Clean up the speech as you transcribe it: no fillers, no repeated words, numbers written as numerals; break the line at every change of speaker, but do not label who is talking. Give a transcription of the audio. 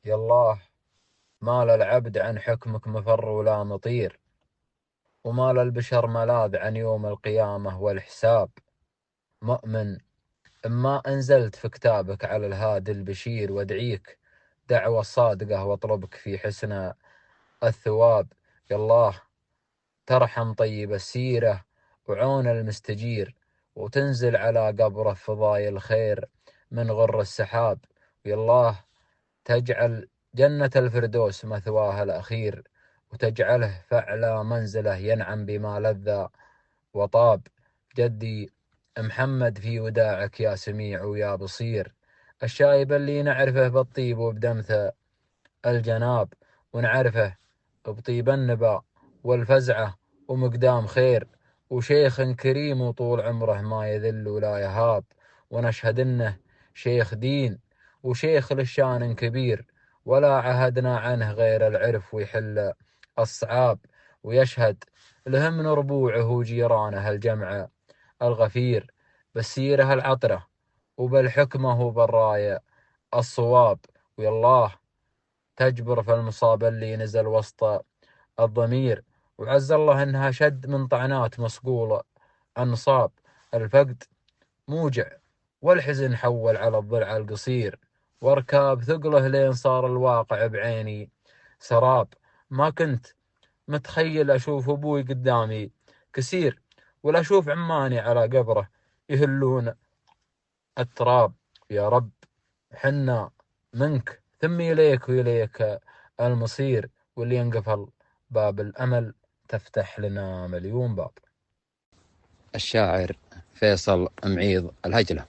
يالله ما للعبد عن حكمك مفر ولا مطير، وما للبشر ملاذ عن يوم القيامة والحساب. مؤمن إما أنزلت في كتابك على الهادي البشير، وادعيك دعوة صادقة واطلبك في حسن الثواب. يالله ترحم طيب السيرة وعون المستجير، وتنزل على قبره فضايل الخير من غر السحاب. ويالله تجعل جنة الفردوس مثواه الأخير، وتجعله فعلى منزله ينعم بما لذ وطاب. جدي محمد في وداعك يا سميع ويا بصير، الشايب اللي نعرفه بالطيب وبدمث الجناب، ونعرفه بطيب النبا والفزعة ومقدام خير، وشيخ كريم وطول عمره ما يذل ولا يهاب. ونشهد انه شيخ دين وشيخ للشان كبير، ولا عهدنا عنه غير العرف ويحل الصعاب. ويشهد له من ربوعه وجيرانه الجمع الغفير بالسيرة العطرة وبالحكمة وبالراية الصواب. ويالله تجبر في المصاب اللي نزل وسط الضمير، وعز الله انها شد من طعنات مصقولة انصاب. الفقد موجع والحزن حول على الضلع القصير، واركاب ثقله لين صار الواقع بعيني سراب. ما كنت متخيل اشوف ابوي قدامي كسير، ولا اشوف عماني على قبره يهلون التراب. يا رب حنا منك ثم إليك وإليك المصير، واللي ينقفل باب الأمل تفتح لنا مليون باب.
الشاعر فيصل معيض الهجلة.